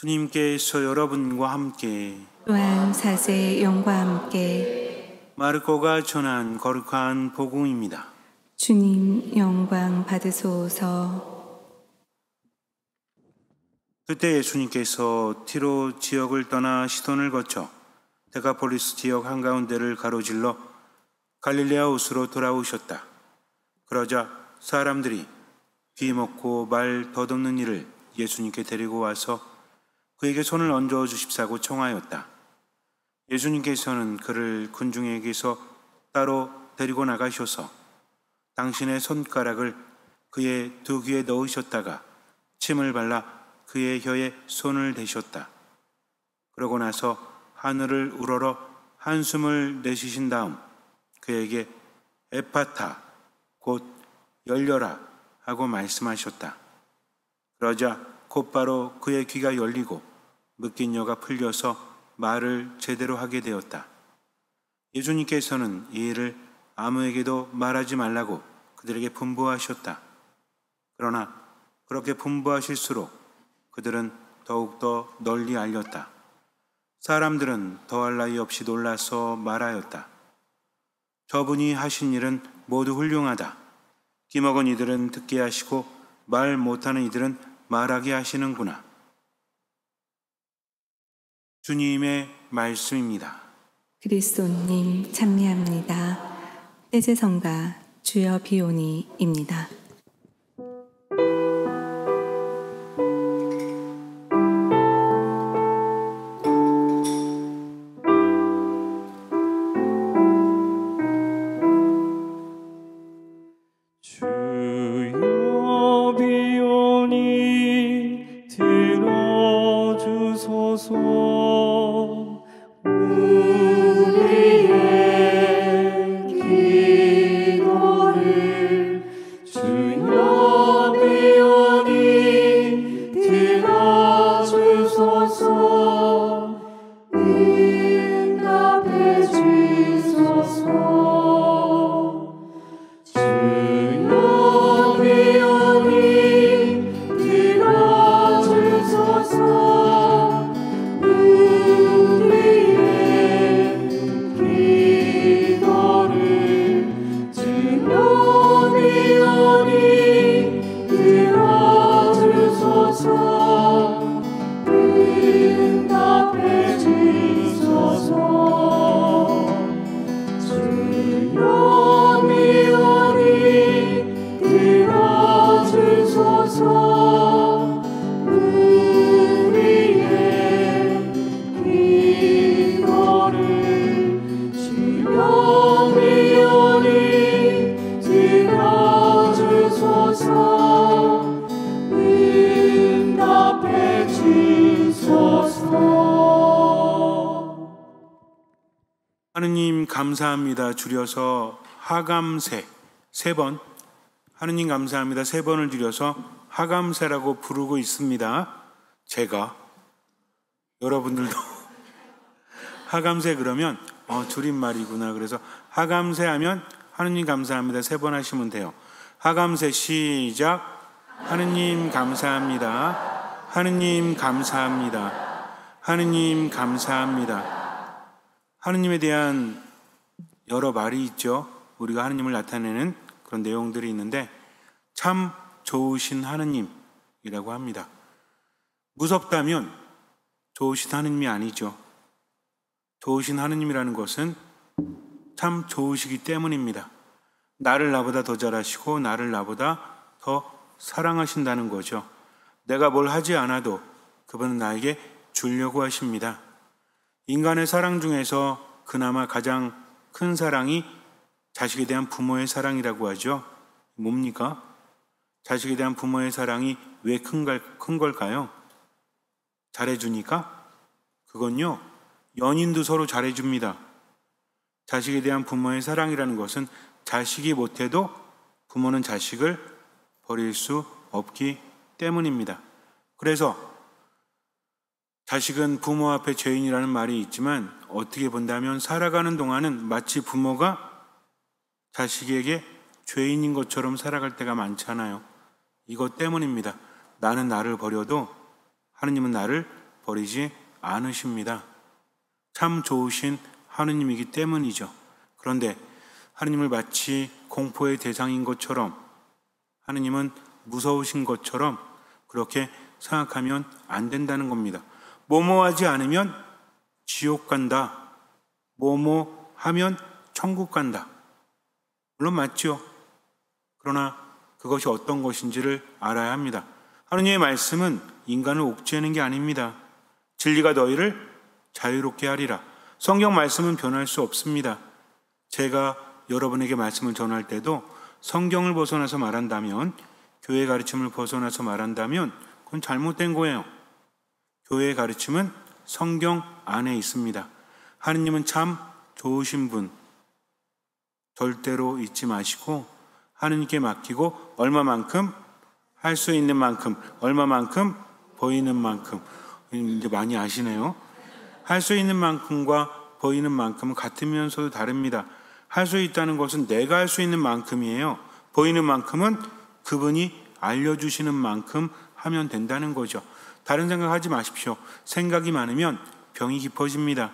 주님께서 여러분과 함께 또한 사세의 영과 함께 마르코가 전한 거룩한 복음입니다. 주님 영광 받으소서. 그때 예수님께서 티로 지역을 떠나 시돈을 거쳐 데카폴리스 지역 한가운데를 가로질러 갈릴레아 호수로 돌아오셨다. 그러자 사람들이 귀 먹고 말 더듬는 이를 예수님께 데리고 와서 그에게 손을 얹어 주십사고 청하였다. 예수님께서는 그를 군중에게서 따로 데리고 나가셔서 당신의 손가락을 그의 두 귀에 넣으셨다가 침을 발라 그의 혀에 손을 대셨다. 그러고 나서 하늘을 우러러 한숨을 내쉬신 다음 그에게 에파타, 곧 열려라 하고 말씀하셨다. 그러자 곧바로 그의 귀가 열리고 묶인 여가 풀려서 말을 제대로 하게 되었다. 예수님께서는 이 일을 아무에게도 말하지 말라고 그들에게 분부하셨다. 그러나 그렇게 분부하실수록 그들은 더욱더 널리 알렸다. 사람들은 더할 나위 없이 놀라서 말하였다. 저분이 하신 일은 모두 훌륭하다. 끼먹은 이들은 듣게 하시고 말 못하는 이들은 말하게 하시는구나. 주님의 말씀입니다. 그리스도님 찬미합니다. 떼제성가 주여 비오니입니다. 주여 비오니 들어주소서. 우리의 기도를 주여 비오니 들어주소서. 응답해 주소서. 주여 비오니 들어주소서. 우리의 기도를 주여 비오니 들어주소서. 응답해 주소서. 주여 비오니 들어주소서. 우리의 기도를 주여 비오니 들어주소서. 응답해 주소서. 하느님 감사합니다. 줄여서 하감세 3번. 하느님 감사합니다. 3번을 줄여서 하감세라고 부르고 있습니다. 제가 여러분들도 하감세 그러면 줄임말이구나. 그래서 하감세 하면 하느님 감사합니다. 3번 하시면 돼요. 하감세 시작. 하느님 감사합니다. 하느님 감사합니다. 하느님 감사합니다. 하느님에 대한 여러 말이 있죠. 우리가 하느님을 나타내는 그런 내용들이 있는데 참 좋으신 하느님이라고 합니다. 무섭다면 좋으신 하느님이 아니죠. 좋으신 하느님이라는 것은 참 좋으시기 때문입니다. 나를 나보다 더 잘하시고 나를 나보다 더 사랑하신다는 거죠. 내가 뭘 하지 않아도 그분은 나에게 주려고 하십니다. 인간의 사랑 중에서 그나마 가장 큰 사랑이 자식에 대한 부모의 사랑이라고 하죠. 뭡니까? 자식에 대한 부모의 사랑이 왜 큰 걸까요? 잘해주니까? 그건요, 연인도 서로 잘해줍니다. 자식에 대한 부모의 사랑이라는 것은 자식이 못해도 부모는 자식을 버릴 수 없기 때문입니다. 그래서 자식은 부모 앞에 죄인이라는 말이 있지만 어떻게 본다면 살아가는 동안은 마치 부모가 자식에게 죄인인 것처럼 살아갈 때가 많잖아요. 이것 때문입니다. 나는 나를 버려도 하느님은 나를 버리지 않으십니다. 참 좋으신 하느님이기 때문이죠. 그런데 하느님을 마치 공포의 대상인 것처럼, 하느님은 무서우신 것처럼 그렇게 생각하면 안 된다는 겁니다. 뭐뭐 하지 않으면 지옥 간다. 뭐뭐 하면 천국 간다. 물론 맞죠. 그러나 그것이 어떤 것인지를 알아야 합니다. 하느님의 말씀은 인간을 옥죄는 게 아닙니다. 진리가 너희를 자유롭게 하리라. 성경 말씀은 변할 수 없습니다. 제가 여러분에게 말씀을 전할 때도 성경을 벗어나서 말한다면, 교회의 가르침을 벗어나서 말한다면 그건 잘못된 거예요. 교회의 가르침은 성경 안에 있습니다. 하느님은 참 좋으신 분, 절대로 잊지 마시고 하느님께 맡기고 얼마만큼 할 수 있는 만큼, 얼마만큼 보이는 만큼. 이제 많이 아시네요. 할 수 있는 만큼과 보이는 만큼은 같으면서도 다릅니다. 할 수 있다는 것은 내가 할 수 있는 만큼이에요. 보이는 만큼은 그분이 알려주시는 만큼 하면 된다는 거죠. 다른 생각하지 마십시오. 생각이 많으면 병이 깊어집니다.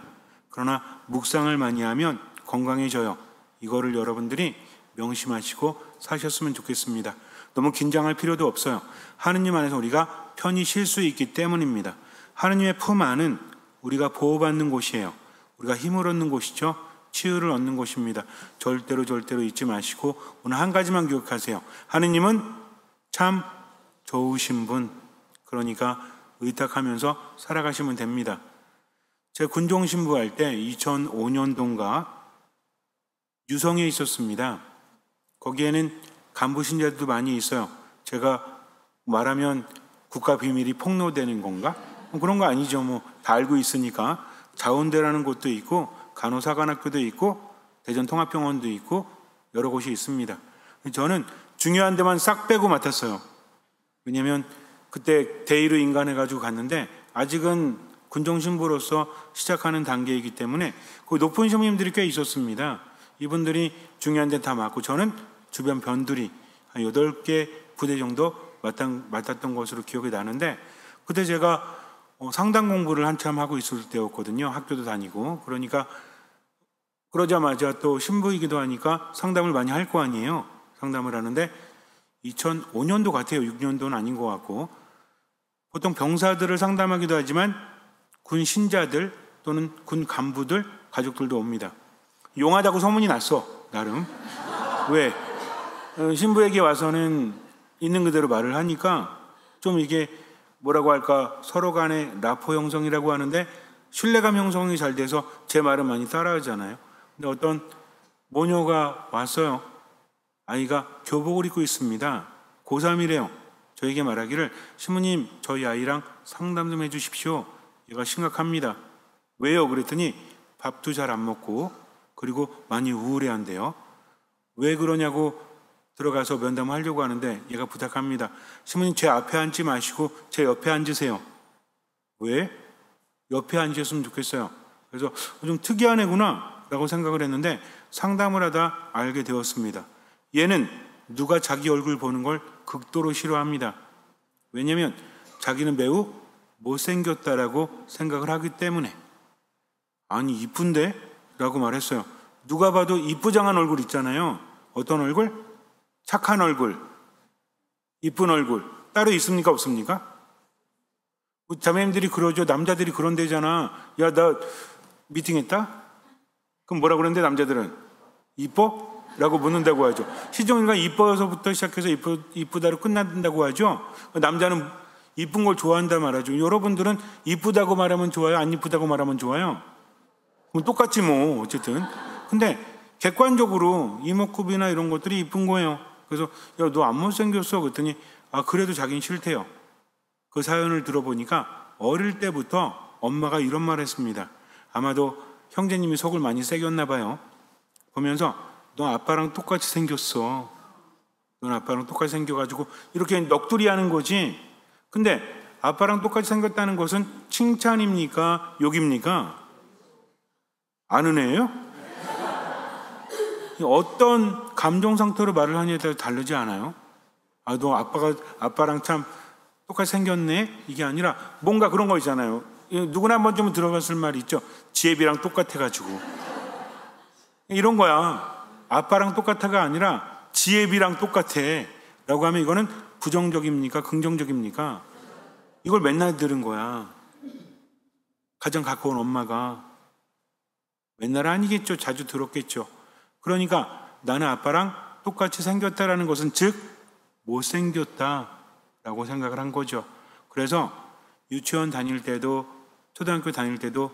그러나 묵상을 많이 하면 건강해져요. 이거를 여러분들이 명심하시고 사셨으면 좋겠습니다. 너무 긴장할 필요도 없어요. 하느님 안에서 우리가 편히 쉴 수 있기 때문입니다. 하느님의 품 안은 우리가 보호받는 곳이에요. 우리가 힘을 얻는 곳이죠. 치유를 얻는 곳입니다. 절대로 잊지 마시고 오늘 한 가지만 기억하세요. 하느님은 참 좋으신 분, 그러니까 의탁하면서 살아가시면 됩니다. 제가 군종신부 할 때 2005년도인가 유성에 있었습니다. 거기에는 간부 신자들도 많이 있어요. 제가 말하면 국가 비밀이 폭로되는 건가? 그런 거 아니죠. 뭐 다 알고 있으니까. 자원대라는 곳도 있고 간호사관학교도 있고 대전통합병원도 있고 여러 곳이 있습니다. 저는 중요한 데만 싹 빼고 맡았어요. 왜냐하면 그때 대의로 인간해가지고 갔는데 아직은 군종신부로서 시작하는 단계이기 때문에 그 높은 신부님들이 꽤 있었습니다. 이분들이 중요한 데 다 맡고 저는 주변 변두리 한 8개 부대 정도 맡았던 것으로 기억이 나는데, 그때 제가 상담 공부를 한참 하고 있을 때였거든요. 학교도 다니고. 그러니까 그러자마자 또 신부이기도 하니까 상담을 많이 할 거 아니에요. 상담을 하는데 2005년도 같아요. 6년도는 아닌 것 같고, 보통 병사들을 상담하기도 하지만 군 신자들 또는 군 간부들 가족들도 옵니다. 용하다고 소문이 났어, 나름. 왜? 신부에게 와서는 있는 그대로 말을 하니까 좀 이게 뭐라고 할까, 서로 간의 라포 형성이라고 하는데 신뢰감 형성이 잘 돼서 제 말은 많이 따라하잖아요. 근데 어떤 모녀가 왔어요. 아이가 교복을 입고 있습니다. 고3이래요. 저에게 말하기를, 신부님 저희 아이랑 상담 좀 해주십시오. 얘가 심각합니다. 왜요? 그랬더니 밥도 잘 안 먹고 그리고 많이 우울해한대요. 왜 그러냐고 들어가서 면담을 하려고 하는데 얘가 부탁합니다. 신부님 제 앞에 앉지 마시고 제 옆에 앉으세요. 왜? 옆에 앉으셨으면 좋겠어요. 그래서 좀 특이한 애구나 라고 생각을 했는데 상담을 하다 알게 되었습니다. 얘는 누가 자기 얼굴 보는 걸 극도로 싫어합니다. 왜냐하면 자기는 매우 못생겼다라고 생각을 하기 때문에. 아니 이쁜데? 라고 말했어요. 누가 봐도 이쁘장한 얼굴 있잖아요. 어떤 얼굴? 착한 얼굴, 이쁜 얼굴 따로 있습니까? 없습니까? 자매님들이 그러죠. 남자들이 그런 데잖아. 야, 나 미팅했다? 그럼 뭐라 그러는데 남자들은? 이뻐? 라고 묻는다고 하죠. 시종일관 이뻐서부터 시작해서 이쁘다로 끝난다고 하죠. 남자는 이쁜 걸 좋아한다 말하죠. 여러분들은 이쁘다고 말하면 좋아요? 안 이쁘다고 말하면 좋아요? 그럼 똑같지 뭐 어쨌든. 근데 객관적으로 이목구비나 이런 것들이 이쁜 거예요. 그래서 야, 너 안 못생겼어? 그랬더니 아, 그래도 자기는 싫대요. 그 사연을 들어보니까 어릴 때부터 엄마가 이런 말을 했습니다. 아마도 형제님이 속을 많이 새겼나 봐요. 보면서 너 아빠랑 똑같이 생겼어. 넌 아빠랑 똑같이 생겨가지고 이렇게 넋두리 하는 거지. 근데 아빠랑 똑같이 생겼다는 것은 칭찬입니까? 욕입니까? 아는 애예요? 어떤 감정 상태로 말을 하냐에 따라 다르지 않아요? 아, 너 아빠랑 참 똑같이 생겼네? 이게 아니라 뭔가 그런 거 있잖아요. 누구나 한 번쯤은 들어봤을 말이 있죠. 지혜비랑 똑같아가지고. 이런 거야. 아빠랑 똑같아가 아니라 지혜비랑 똑같아 라고 하면 이거는 부정적입니까? 긍정적입니까? 이걸 맨날 들은 거야. 가장 가까운 엄마가. 맨날 아니겠죠. 자주 들었겠죠. 그러니까 나는 아빠랑 똑같이 생겼다라는 것은 즉 못생겼다라고 생각을 한 거죠. 그래서 유치원 다닐 때도 초등학교 다닐 때도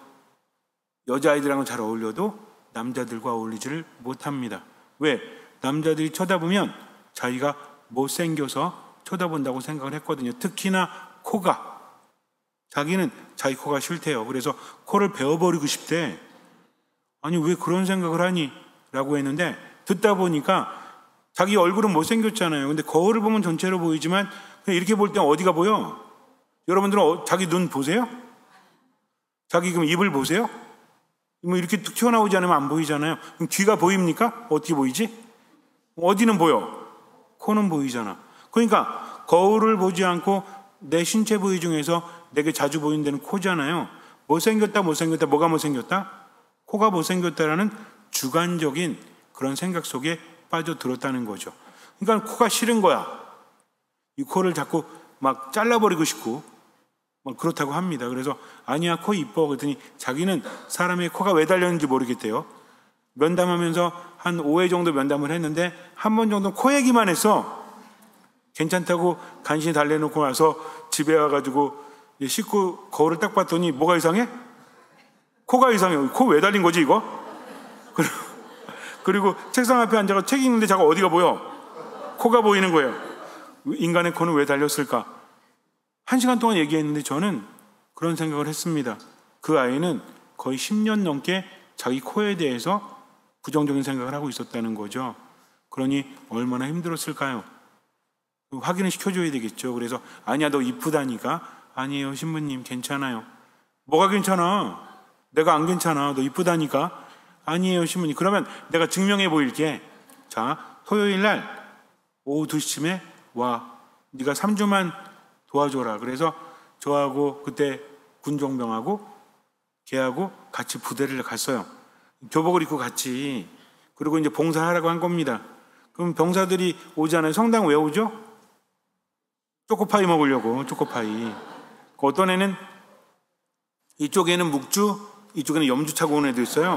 여자아이들하고 잘 어울려도 남자들과 어울리지를 못합니다. 왜? 남자들이 쳐다보면 자기가 못생겨서 쳐다본다고 생각을 했거든요. 특히나 코가. 자기는 자기 코가 싫대요. 그래서 코를 베어버리고 싶대. 아니 왜 그런 생각을 하니? 라고 했는데 듣다 보니까 자기 얼굴은 못생겼잖아요. 근데 거울을 보면 전체로 보이지만 그냥 이렇게 볼 때 어디가 보여? 여러분들은 자기 눈 보세요? 자기 그럼 입을 보세요? 뭐 이렇게 툭 튀어나오지 않으면 안 보이잖아요. 그럼 귀가 보입니까? 어떻게 보이지? 어디는 보여? 코는 보이잖아. 그러니까 거울을 보지 않고 내 신체 부위 중에서 내게 자주 보이는 데는 코잖아요. 못생겼다 뭐가 못생겼다? 코가 못생겼다라는 주관적인 그런 생각 속에 빠져들었다는 거죠. 그러니까 코가 싫은 거야. 이 코를 자꾸 막 잘라버리고 싶고 막 그렇다고 합니다. 그래서 아니야 코 이뻐 그랬더니 자기는 사람의 코가 왜 달렸는지 모르겠대요. 면담하면서 한 5회 정도 면담을 했는데 한 번 정도 코 얘기만 했어. 괜찮다고 간신히 달래놓고 와서 집에 와가지고 씻고 거울을 딱 봤더니 뭐가 이상해? 코가 이상해. 코 왜 달린 거지 이거? 그리고 책상 앞에 앉아서 책 읽는데 자꾸 어디가 보여? 코가 보이는 거예요. 인간의 코는 왜 달렸을까? 1시간 동안 얘기했는데 저는 그런 생각을 했습니다. 그 아이는 거의 10년 넘게 자기 코에 대해서 부정적인 생각을 하고 있었다는 거죠. 그러니 얼마나 힘들었을까요? 확인을 시켜줘야 되겠죠. 그래서 아니야 너 이쁘다니까. 아니에요 신부님 괜찮아요. 뭐가 괜찮아? 내가 안 괜찮아. 너 이쁘다니까. 아니에요 신부님. 그러면 내가 증명해 보일게. 자 토요일날 오후 2시쯤에 와. 네가 3주만 도와줘라. 그래서 저하고 그때 군종병하고 걔하고 같이 부대를 갔어요. 교복을 입고 같이. 그리고 이제 봉사하라고 한 겁니다. 그럼 병사들이 오잖아요. 성당 왜 오죠? 초코파이 먹으려고. 초코파이. 어떤 애는 이쪽에는 묵주, 이쪽에는 염주 차고 온 애도 있어요.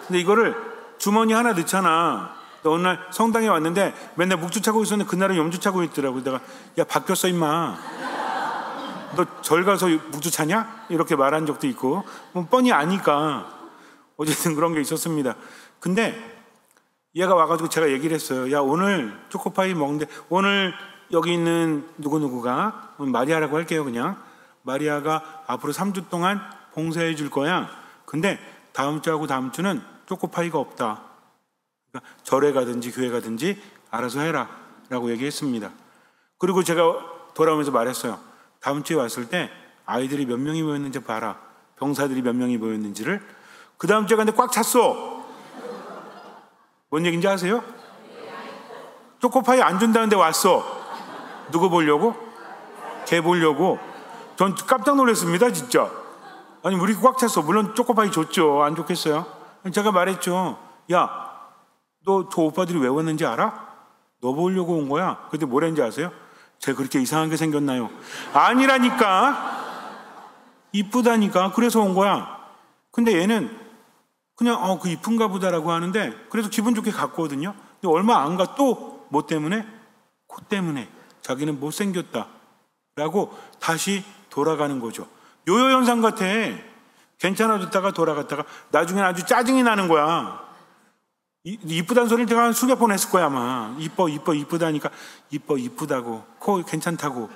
근데 이거를 주머니 하나 넣잖아. 어느 날 성당에 왔는데 맨날 묵주 차고 있었는데 그날은 염주 차고 있더라고. 내가 야 바뀌었어 임마. 너 절 가서 묵주 차냐? 이렇게 말한 적도 있고 뭐 뻔히 아니까 어쨌든 그런 게 있었습니다. 근데 얘가 와가지고 제가 얘기를 했어요. 야 오늘 초코파이 먹는데 오늘 여기 있는 누구누구가 마리아라고 할게요. 그냥 마리아가 앞으로 3주 동안 봉사해 줄 거야. 근데 다음 주하고 다음 주는 초코파이가 없다. 그러니까 절에 가든지 교회 가든지 알아서 해라 라고 얘기했습니다. 그리고 제가 돌아오면서 말했어요. 다음 주에 왔을 때 아이들이 몇 명이 모였는지 봐라. 병사들이 몇 명이 모였는지를. 그 다음 주에 갔는데 꽉 찼어. 뭔 얘기인지 아세요? 초코파이 안 준다는데 왔어. 누구 보려고? 걔 보려고. 전 깜짝 놀랐습니다 진짜. 아니 우리 꽉 찼어. 물론 초코파이 줬죠. 안 좋겠어요? 제가 말했죠. 야 너 저 오빠들이 왜 왔는지 알아? 너 보려고 온 거야. 근데 뭐랬는지 아세요? 쟤 그렇게 이상하게 생겼나요? 아니라니까. 이쁘다니까. 그래서 온 거야. 근데 얘는 그냥 그 이쁜가 보다라고 하는데 그래서 기분 좋게 갔거든요. 근데 얼마 안 가 또 뭐 때문에? 코 때문에. 자기는 못생겼다 라고 다시 돌아가는 거죠. 요요 현상 같아. 괜찮아졌다가 돌아갔다가 나중에는 아주 짜증이 나는 거야. 이쁘다는 소리를 제가 한 수백 번 했을 거야 아마. 이쁘다니까. 이쁘다고. 코 괜찮다고.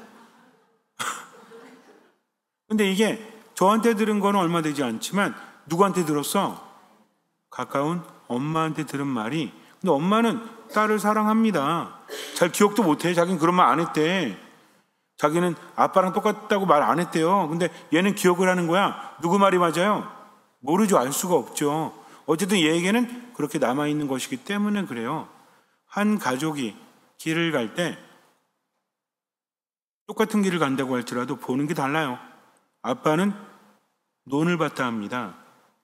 근데 이게 저한테 들은 거는 얼마 되지 않지만 누구한테 들었어? 가까운 엄마한테 들은 말이. 근데 엄마는 딸을 사랑합니다. 잘 기억도 못해. 자기는 그런 말 안 했대. 자기는 아빠랑 똑같다고 말 안 했대요. 근데 얘는 기억을 하는 거야. 누구 말이 맞아요? 모르죠. 알 수가 없죠. 어쨌든 얘에게는 그렇게 남아있는 것이기 때문에 그래요. 한 가족이 길을 갈 때 똑같은 길을 간다고 할지라도 보는 게 달라요. 아빠는 논을 봤다 합니다.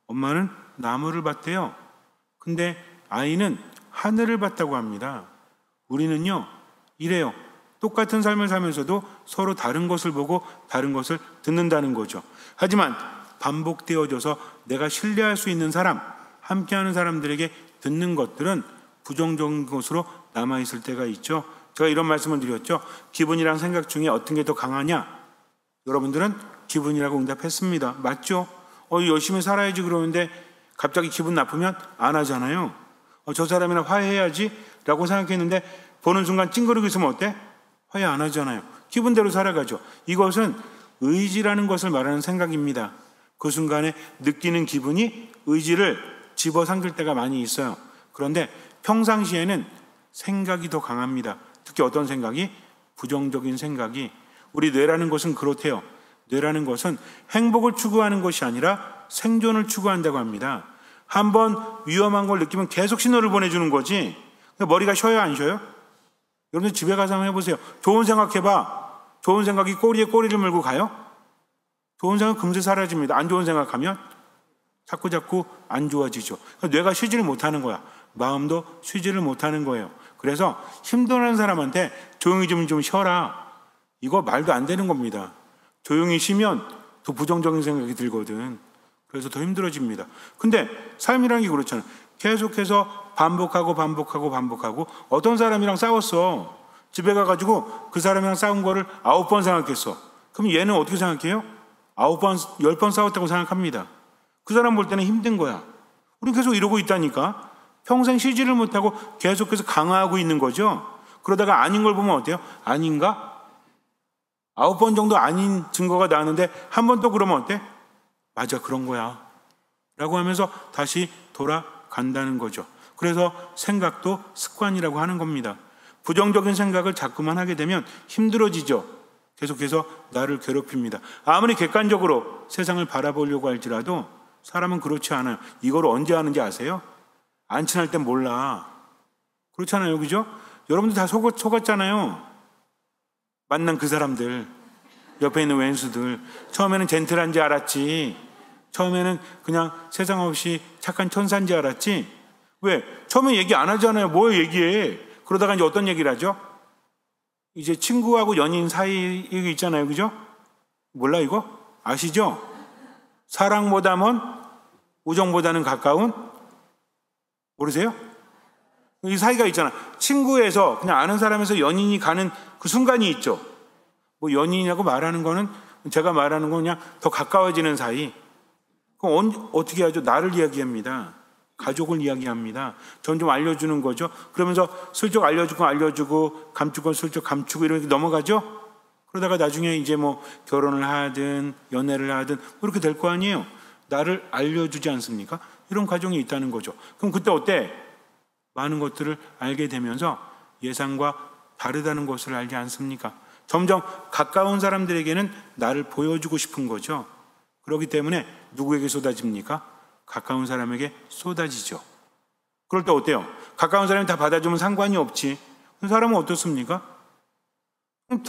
엄마는 나무를 봤대요. 근데 아이는 하늘을 봤다고 합니다. 우리는요, 이래요. 똑같은 삶을 살면서도 서로 다른 것을 보고 다른 것을 듣는다는 거죠. 하지만 반복되어져서 내가 신뢰할 수 있는 사람, 함께하는 사람들에게 듣는 것들은 부정적인 것으로 남아있을 때가 있죠. 제가 이런 말씀을 드렸죠. 기분이랑 생각 중에 어떤 게 더 강하냐? 여러분들은 기분이라고 응답했습니다. 맞죠? 열심히 살아야지 그러는데 갑자기 기분 나쁘면 안 하잖아요. 저 사람이랑 화해해야지 라고 생각했는데 보는 순간 찡그리고 있으면 어때? 화해 안 하잖아요. 기분대로 살아가죠. 이것은 의지라는 것을 말하는 생각입니다. 그 순간에 느끼는 기분이 의지를 집어삼킬 때가 많이 있어요. 그런데 평상시에는 생각이 더 강합니다. 특히 어떤 생각이? 부정적인 생각이. 우리 뇌라는 것은 그렇대요. 뇌라는 것은 행복을 추구하는 것이 아니라 생존을 추구한다고 합니다. 한번 위험한 걸 느끼면 계속 신호를 보내주는 거지. 머리가 쉬어요, 안 쉬어요? 여러분들 집에 가서 한번 해보세요. 좋은 생각해봐. 좋은 생각이 꼬리에 꼬리를 물고 가요? 좋은 생각 금세 사라집니다. 안 좋은 생각하면 자꾸 안 좋아지죠. 뇌가 쉬지를 못하는 거야. 마음도 쉬지를 못하는 거예요. 그래서 힘들어하는 사람한테 조용히 좀 쉬어라. 이거 말도 안 되는 겁니다. 조용히 쉬면 더 부정적인 생각이 들거든. 그래서 더 힘들어집니다. 근데 삶이라는 게 그렇잖아요. 계속해서 반복하고 어떤 사람이랑 싸웠어. 집에 가가지고 그 사람이랑 싸운 거를 9번 생각했어. 그럼 얘는 어떻게 생각해요? 9번, 10번 싸웠다고 생각합니다. 그 사람 볼 때는 힘든 거야. 우리 계속 이러고 있다니까. 평생 쉬지를 못하고 계속해서 강화하고 있는 거죠. 그러다가 아닌 걸 보면 어때요? 아닌가? 9번 정도 아닌 증거가 나왔는데 한 번 또 그러면 어때? 맞아, 그런 거야 라고 하면서 다시 돌아간다는 거죠. 그래서 생각도 습관이라고 하는 겁니다. 부정적인 생각을 자꾸만 하게 되면 힘들어지죠. 계속해서 나를 괴롭힙니다. 아무리 객관적으로 세상을 바라보려고 할지라도 사람은 그렇지 않아요. 이걸 언제 하는지 아세요? 안 친할 땐 몰라. 그렇잖아요, 그죠? 여러분들 다 속았잖아요. 만난 그 사람들, 옆에 있는 왼수들, 처음에는 젠틀한지 알았지. 처음에는 그냥 세상 없이 착한 천사인지 알았지. 왜? 처음에 얘기 안 하잖아요. 뭘 얘기해? 그러다가 이제 어떤 얘기를 하죠? 이제 친구하고 연인 사이 이거 있잖아요, 그죠? 몰라 이거? 아시죠? 사랑보다는 우정보다는 가까운? 모르세요? 이 사이가 있잖아. 친구에서 그냥 아는 사람에서 연인이 가는 그 순간이 있죠. 뭐 연인이라고 말하는 거는 제가 말하는 건 그냥 더 가까워지는 사이. 그럼 어떻게 하죠? 나를 이야기합니다. 가족을 이야기합니다. 전 좀 알려주는 거죠. 그러면서 슬쩍 알려주고 감추고 슬쩍 감추고 이렇게 넘어가죠. 그러다가 나중에 이제 뭐 결혼을 하든 연애를 하든 그렇게 될 거 아니에요. 나를 알려주지 않습니까? 이런 과정이 있다는 거죠. 그럼 그때 어때? 많은 것들을 알게 되면서 예상과 다르다는 것을 알지 않습니까? 점점 가까운 사람들에게는 나를 보여주고 싶은 거죠. 그렇기 때문에 누구에게 쏟아집니까? 가까운 사람에게 쏟아지죠. 그럴 때 어때요? 가까운 사람이 다 받아주면 상관이 없지. 그 사람은 어떻습니까?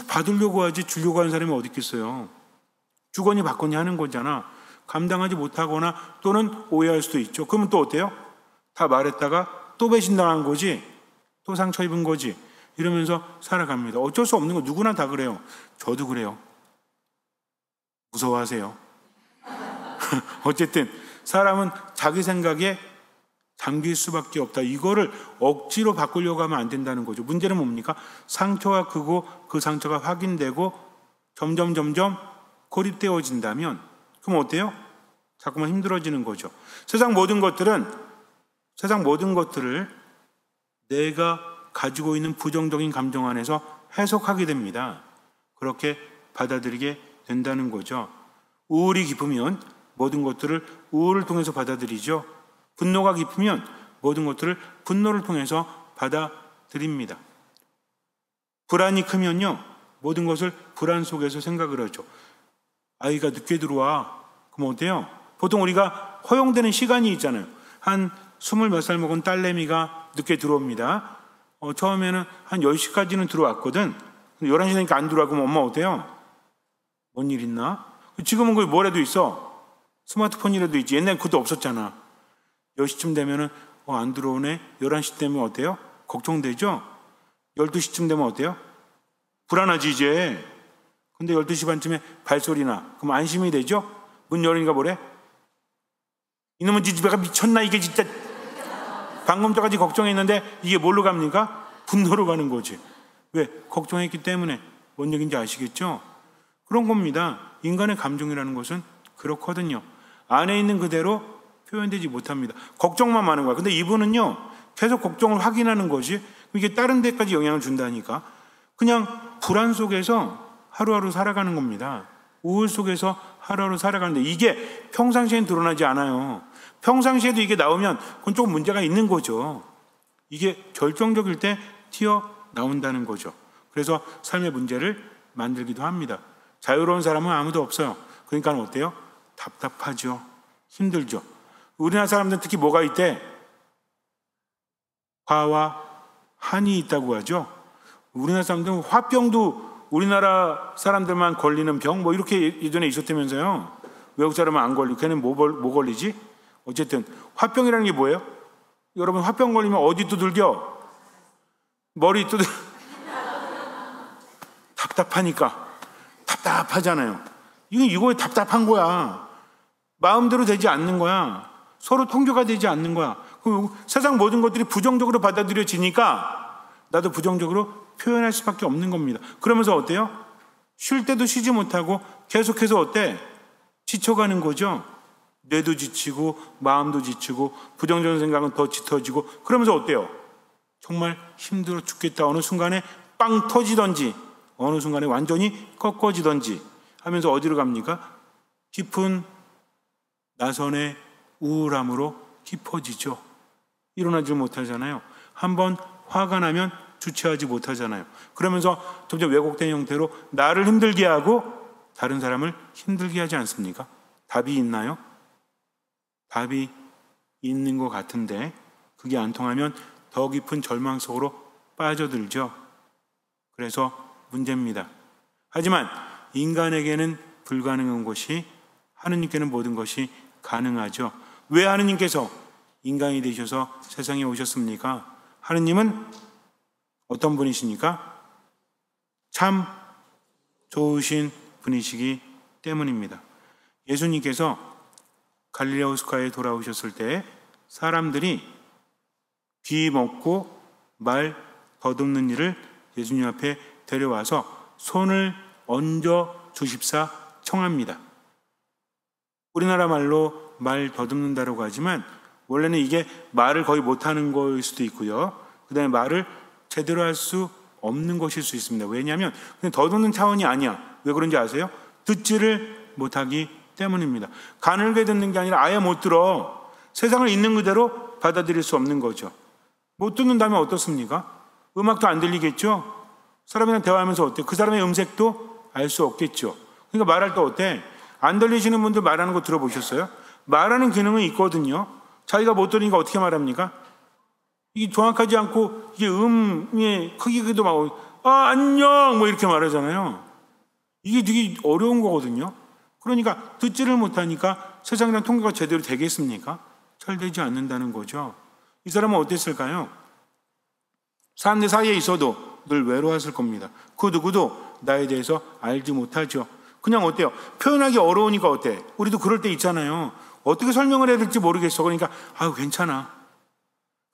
받으려고 하지 주려고 하는 사람이 어디 있겠어요? 주거니 받거니 하는 거잖아. 감당하지 못하거나 또는 오해할 수도 있죠. 그러면 또 어때요? 다 말했다가 또 배신당한 거지, 또 상처 입은 거지, 이러면서 살아갑니다. 어쩔 수 없는 거. 누구나 다 그래요. 저도 그래요. 무서워하세요. 어쨌든 사람은 자기 생각에 잠길 수밖에 없다. 이거를 억지로 바꾸려고 하면 안 된다는 거죠. 문제는 뭡니까? 상처가 크고 그 상처가 확인되고 점점 고립되어진다면 그럼 어때요? 자꾸만 힘들어지는 거죠. 세상 모든 것들을 내가 가지고 있는 부정적인 감정 안에서 해석하게 됩니다. 그렇게 받아들이게 된다는 거죠. 우울이 깊으면 모든 것들을 우울을 통해서 받아들이죠. 분노가 깊으면 모든 것들을 분노를 통해서 받아들입니다. 불안이 크면요, 모든 것을 불안 속에서 생각을 하죠. 아이가 늦게 들어와. 그럼 어때요? 보통 우리가 허용되는 시간이 있잖아요. 한 20 몇 살 먹은 딸내미가 늦게 들어옵니다. 처음에는 한 10시까지는 들어왔거든. 11시 되니까 안 들어와. 그럼 엄마 어때요? 뭔 일 있나? 지금은 거기 뭐라도 있어. 스마트폰이라도 있지. 옛날에 그것도 없었잖아. 10시쯤 되면은 안 들어오네. 11시 되면 어때요? 걱정되죠? 12시쯤 되면 어때요? 불안하지 이제. 근데 12시 반쯤에 발소리나. 그럼 안심이 되죠? 문 열으니까 뭐래? 이놈은 지지배가 미쳤나 이게 진짜. 방금 전까지 걱정했는데 이게 뭘로 갑니까? 분노로 가는 거지. 왜? 걱정했기 때문에. 뭔 얘기인지 아시겠죠? 그런 겁니다. 인간의 감정이라는 것은 그렇거든요. 안에 있는 그대로 표현되지 못합니다. 걱정만 많은 거야. 근데 이분은요, 계속 걱정을 확인하는 거지. 이게 다른 데까지 영향을 준다니까. 그냥 불안 속에서 하루하루 살아가는 겁니다. 우울 속에서 하루하루 살아가는데 이게 평상시엔 드러나지 않아요. 평상시에도 이게 나오면 그건 조금 문제가 있는 거죠. 이게 결정적일 때 튀어나온다는 거죠. 그래서 삶의 문제를 만들기도 합니다. 자유로운 사람은 아무도 없어요. 그러니까 어때요? 답답하죠. 힘들죠. 우리나라 사람들은 특히 뭐가 있대? 화와 한이 있다고 하죠. 우리나라 사람들은 화병도 우리나라 사람들만 걸리는 병 뭐 이렇게 예전에 있었다면서요. 외국 사람은 안 걸리고 걔는 뭐 걸리지? 어쨌든 화병이라는 게 뭐예요? 여러분 화병 걸리면 어디 두들겨? 머리 두들 답답하니까. 답답하잖아요. 이거에 답답한 거야. 마음대로 되지 않는 거야. 서로 통조가 되지 않는 거야. 세상 모든 것들이 부정적으로 받아들여지니까 나도 부정적으로 표현할 수밖에 없는 겁니다. 그러면서 어때요? 쉴 때도 쉬지 못하고 계속해서 어때? 지쳐가는 거죠. 뇌도 지치고 마음도 지치고 부정적인 생각은 더 짙어지고 그러면서 어때요? 정말 힘들어 죽겠다. 어느 순간에 빵 터지던지 어느 순간에 완전히 꺾어지던지 하면서 어디로 갑니까? 깊은 나선의 우울함으로 깊어지죠. 일어나지 못하잖아요. 한번 화가 나면 주체하지 못하잖아요. 그러면서 점점 왜곡된 형태로 나를 힘들게 하고 다른 사람을 힘들게 하지 않습니까? 답이 있나요? 답이 있는 것 같은데 그게 안 통하면 더 깊은 절망 속으로 빠져들죠. 그래서 문제입니다. 하지만 인간에게는 불가능한 것이 하느님께는 모든 것이 가능하죠. 왜 하느님께서 인간이 되셔서 세상에 오셨습니까? 하느님은 어떤 분이십니까? 참 좋으신 분이시기 때문입니다. 예수님께서 갈릴레아 호숫가에 돌아오셨을 때 사람들이 귀 먹고 말 더듬는 일을 예수님 앞에 데려와서 손을 얹어 주십사 청합니다. 우리나라 말로 말 더듬는다라고 하지만 원래는 이게 말을 거의 못하는 거일 수도 있고요. 그 다음에 말을 제대로 할 수 없는 것일 수 있습니다. 왜냐하면 그냥 더듬는 차원이 아니야. 왜 그런지 아세요? 듣지를 못하기 때문입니다. 가늘게 듣는 게 아니라 아예 못 들어. 세상을 있는 그대로 받아들일 수 없는 거죠. 못 듣는다면 어떻습니까? 음악도 안 들리겠죠? 사람이랑 대화하면서 어때요? 그 사람의 음색도 알 수 없겠죠. 그러니까 말할 때 어때? 안 들리시는 분들 말하는 거 들어보셨어요? 말하는 기능은 있거든요. 자기가 못 들으니까 어떻게 말합니까? 이게 정확하지 않고 이게 음의 크기도 막 안녕 뭐 이렇게 말하잖아요. 이게 되게 어려운 거거든요. 그러니까 듣지를 못하니까 세상이랑 통과가 제대로 되겠습니까? 잘 되지 않는다는 거죠. 이 사람은 어땠을까요? 사람들 사이에 있어도 늘 외로웠을 겁니다. 그 누구도 나에 대해서 알지 못하죠. 그냥 어때요? 표현하기 어려우니까 어때? 우리도 그럴 때 있잖아요. 어떻게 설명을 해야 될지 모르겠어. 그러니까 괜찮아.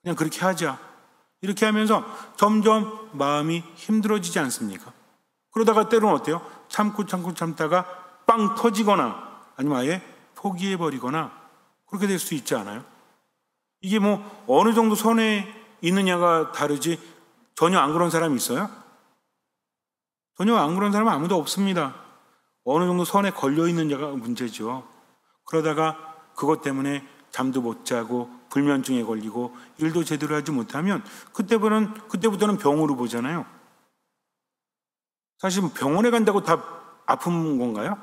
그냥 그렇게 하자. 이렇게 하면서 점점 마음이 힘들어지지 않습니까? 그러다가 때로는 어때요? 참다가 빵 터지거나 아니면 아예 포기해버리거나 그렇게 될 수 있지 않아요? 이게 뭐 어느 정도 선에 있느냐가 다르지 전혀 안 그런 사람이 있어요? 전혀 안 그런 사람은 아무도 없습니다. 어느 정도 선에 걸려있느냐가 문제죠. 그러다가 그것 때문에 잠도 못 자고 불면증에 걸리고 일도 제대로 하지 못하면 그때부터는 병으로 보잖아요. 사실 병원에 간다고 다 아픈 건가요?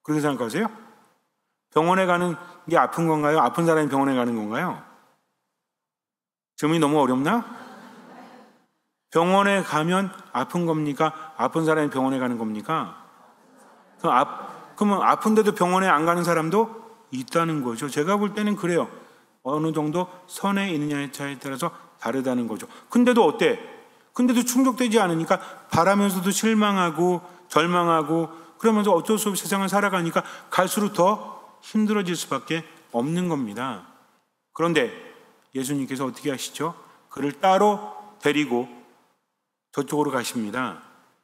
그렇게 생각하세요? 병원에 가는 게 아픈 건가요? 아픈 사람이 병원에 가는 건가요? 질문이 너무 어렵나? 병원에 가면 아픈 겁니까? 아픈 사람이 병원에 가는 겁니까? 그러면 아픈데도 병원에 안 가는 사람도 있다는 거죠. 제가 볼 때는 그래요. 어느 정도 선에 있느냐의 차이에 따라서 다르다는 거죠. 근데도 어때? 근데도 충족되지 않으니까 바라면서도 실망하고 절망하고 그러면서 어쩔 수 없이 세상을 살아가니까 갈수록 더 힘들어질 수밖에 없는 겁니다. 그런데 예수님께서 어떻게 하시죠? 그를 따로 데리고 저쪽으로 가십니다.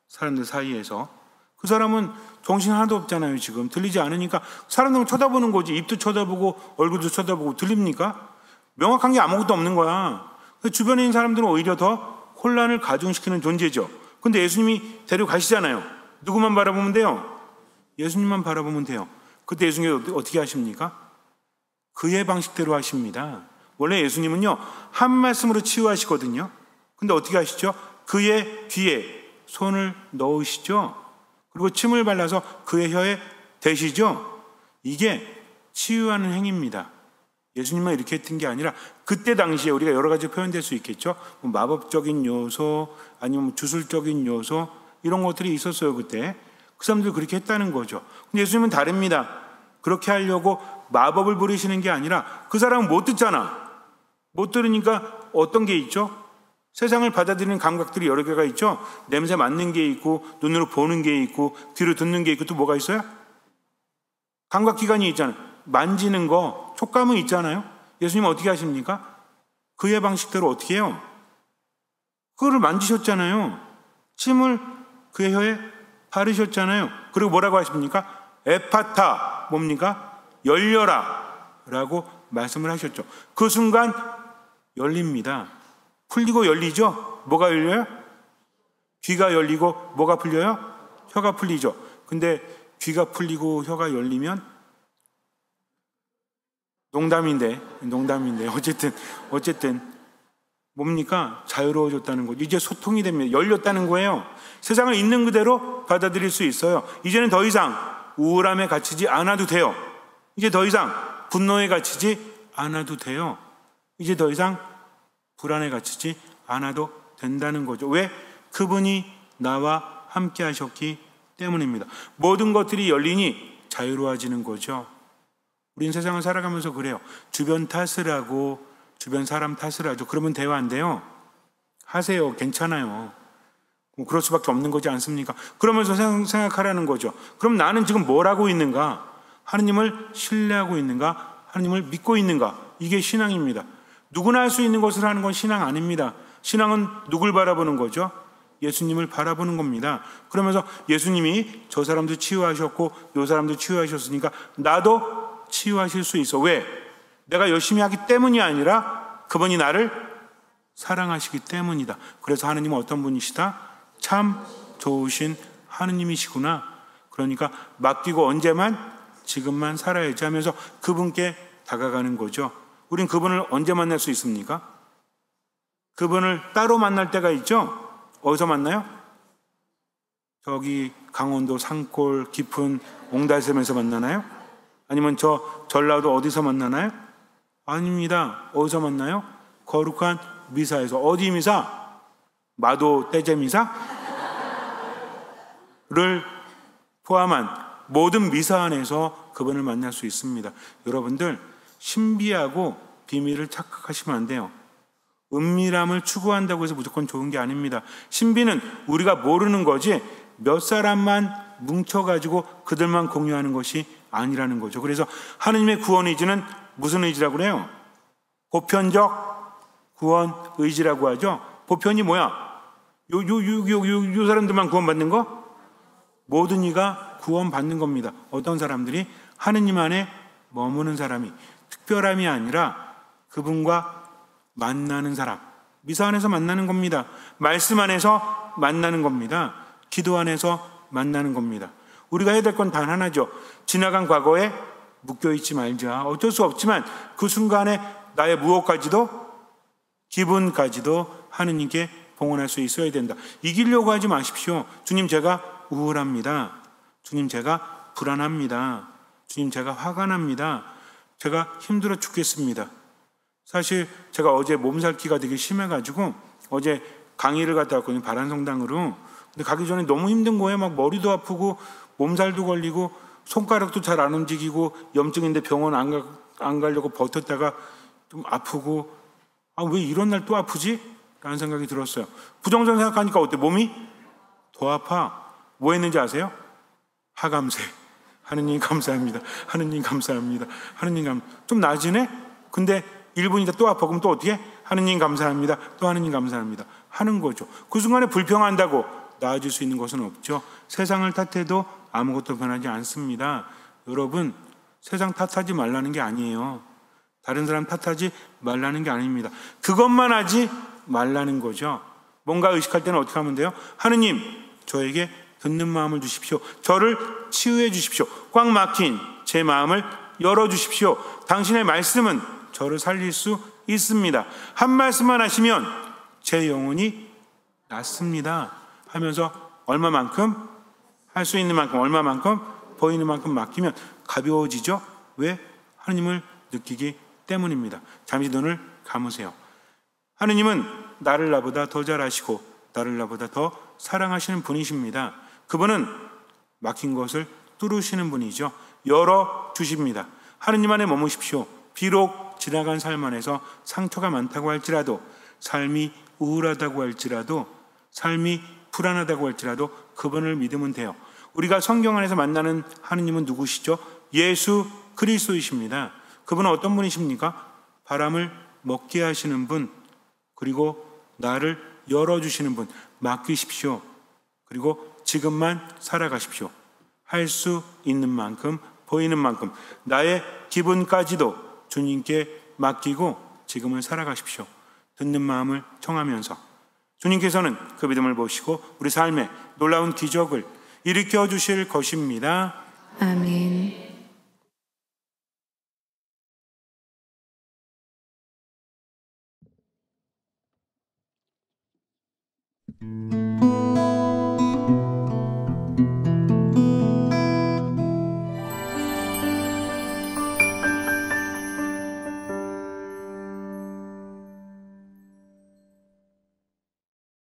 사람들 사이에서. 그 사람은 정신 하나도 없잖아요. 지금 들리지 않으니까 사람들은 쳐다보는 거지. 입도 쳐다보고 얼굴도 쳐다보고. 들립니까? 명확한 게 아무것도 없는 거야. 주변에 있는 사람들은 오히려 더 혼란을 가중시키는 존재죠. 근데 예수님이 데려가시잖아요. 누구만 바라보면 돼요? 예수님만 바라보면 돼요. 그때 예수님이 어떻게 하십니까? 그의 방식대로 하십니다. 원래 예수님은요, 한 말씀으로 치유하시거든요. 근데 어떻게 하시죠? 그의 귀에 손을 넣으시죠. 그리고 침을 발라서 그의 혀에 대시죠. 이게 치유하는 행위입니다. 예수님만 이렇게 했던 게 아니라 그때 당시에 우리가 여러 가지 표현될 수 있겠죠. 뭐 마법적인 요소 아니면 주술적인 요소 이런 것들이 있었어요. 그때 그 사람들 그렇게 했다는 거죠. 근데 예수님은 다릅니다. 그렇게 하려고 마법을 부리시는 게 아니라 그 사람은 못 듣잖아. 못 들으니까 어떤 게 있죠? 세상을 받아들이는 감각들이 여러 개가 있죠. 냄새 맡는 게 있고 눈으로 보는 게 있고 귀로 듣는 게 있고 또 뭐가 있어요? 감각기관이 있잖아요. 만지는 거, 촉감은 있잖아요. 예수님은 어떻게 하십니까? 그의 방식대로 어떻게 해요? 그거를 만지셨잖아요. 침을 그의 혀에 바르셨잖아요. 그리고 뭐라고 하십니까? 에파타, 뭡니까? 열려라 라고 말씀을 하셨죠. 그 순간 열립니다. 풀리고 열리죠? 뭐가 열려요? 귀가 열리고 뭐가 풀려요? 혀가 풀리죠. 근데 귀가 풀리고 혀가 열리면 농담인데 어쨌든 뭡니까? 자유로워졌다는 거죠. 이제 소통이 됩니다. 열렸다는 거예요. 세상을 있는 그대로 받아들일 수 있어요. 이제는 더 이상 우울함에 갇히지 않아도 돼요. 이제 더 이상 분노에 갇히지 않아도 돼요. 이제 더 이상 불안에 갇히지 않아도 된다는 거죠. 왜? 그분이 나와 함께 하셨기 때문입니다. 모든 것들이 열리니 자유로워지는 거죠. 우린 세상을 살아가면서 그래요. 주변 탓을 하고 주변 사람 탓을 하죠. 그러면 대화 안 돼요. 하세요. 괜찮아요. 그럴 수밖에 없는 거지 않습니까? 그러면서 생각하라는 거죠. 그럼 나는 지금 뭘 하고 있는가? 하느님을 신뢰하고 있는가? 하느님을 믿고 있는가? 이게 신앙입니다. 누구나 할 수 있는 것을 하는 건 신앙 아닙니다. 신앙은 누굴 바라보는 거죠? 예수님을 바라보는 겁니다. 그러면서 예수님이 저 사람도 치유하셨고 요 사람도 치유하셨으니까 나도 치유하실 수 있어. 왜? 내가 열심히 하기 때문이 아니라 그분이 나를 사랑하시기 때문이다. 그래서 하느님은 어떤 분이시다? 참 좋으신 하느님이시구나. 그러니까 맡기고 언제만? 지금만 살아야지 하면서 그분께 다가가는 거죠. 우린 그분을 언제 만날 수 있습니까? 그분을 따로 만날 때가 있죠. 어디서 만나요? 저기 강원도 산골 깊은 옹달샘에서 만나나요? 아니면 저 전라도 어디서 만나나요? 아닙니다. 어디서 만나요? 거룩한 미사에서. 어디 미사? 마도 떼제 미사를 포함한 모든 미사 안에서 그분을 만날 수 있습니다. 여러분들 신비하고 비밀을 착각하시면 안 돼요. 은밀함을 추구한다고 해서 무조건 좋은 게 아닙니다. 신비는 우리가 모르는 거지 몇 사람만 뭉쳐가지고 그들만 공유하는 것이 아니라는 거죠. 그래서 하느님의 구원 의지는 무슨 의지라고 그래요? 보편적 구원 의지라고 하죠. 보편이 뭐야? 요 사람들만 구원받는 거? 모든 이가 구원받는 겁니다. 어떤 사람들이? 하느님 안에 머무는 사람이. 특별함이 아니라 그분과 만나는 사람. 미사 안에서 만나는 겁니다. 말씀 안에서 만나는 겁니다. 기도 안에서 만나는 겁니다. 우리가 해야 될 건 단 하나죠. 지나간 과거에 묶여있지 말자. 어쩔 수 없지만 그 순간에 나의 무엇까지도 기분까지도 하느님께 봉헌할 수 있어야 된다. 이기려고 하지 마십시오. 주님 제가 우울합니다. 주님 제가 불안합니다. 주님 제가 화가 납니다. 제가 힘들어 죽겠습니다. 사실 제가 어제 몸살기가 되게 심해가지고 어제 강의를 갔다 왔거든요. 바란성당으로. 근데 가기 전에 너무 힘든 거예요. 막 머리도 아프고 몸살도 걸리고 손가락도 잘 안 움직이고 염증인데 병원 안 가려고 버텼다가 좀 아프고 왜 이런 날 또 아프지? 라는 생각이 들었어요. 부정적으로 생각하니까 어때? 몸이 더 아파. 뭐 했는지 아세요? 하감세. 하느님 감사합니다. 하느님 감사합니다. 하느님 좀 나아지네? 근데 1분 있다 또 아파. 그럼 또 어떻게? 하느님 감사합니다. 또 하느님 감사합니다. 하는 거죠. 그 순간에 불평한다고 나아질 수 있는 것은 없죠. 세상을 탓해도 아무것도 변하지 않습니다. 여러분, 세상 탓하지 말라는 게 아니에요. 다른 사람 탓하지 말라는 게 아닙니다. 그것만 하지 말라는 거죠. 뭔가 의식할 때는 어떻게 하면 돼요? 하느님, 저에게 듣는 마음을 주십시오. 저를 치유해 주십시오. 꽉 막힌 제 마음을 열어주십시오. 당신의 말씀은 저를 살릴 수 있습니다. 한 말씀만 하시면 제 영혼이 낫습니다. 하면서 얼마만큼? 할 수 있는 만큼, 얼마만큼? 보이는 만큼 맡기면 가벼워지죠? 왜? 하느님을 느끼기 때문입니다. 잠시 눈을 감으세요. 하느님은 나를 나보다 더 잘 아시고 나를 나보다 더 사랑하시는 분이십니다. 그분은 막힌 것을 뚫으시는 분이죠. 열어주십니다. 하느님 안에 머무십시오. 비록 지나간 삶 안에서 상처가 많다고 할지라도, 삶이 우울하다고 할지라도, 삶이 불안하다고 할지라도 그분을 믿으면 돼요. 우리가 성경 안에서 만나는 하느님은 누구시죠? 예수 그리스도이십니다. 그분은 어떤 분이십니까? 바람을 먹게 하시는 분, 그리고 나를 열어주시는 분. 맡기십시오. 그리고 지금만 살아가십시오. 할 수 있는 만큼, 보이는 만큼 나의 기분까지도 주님께 맡기고 지금을 살아가십시오. 듣는 마음을 청하면서 주님께서는 그 믿음을 보시고 우리 삶에 놀라운 기적을 일으켜 주실 것입니다. 아멘.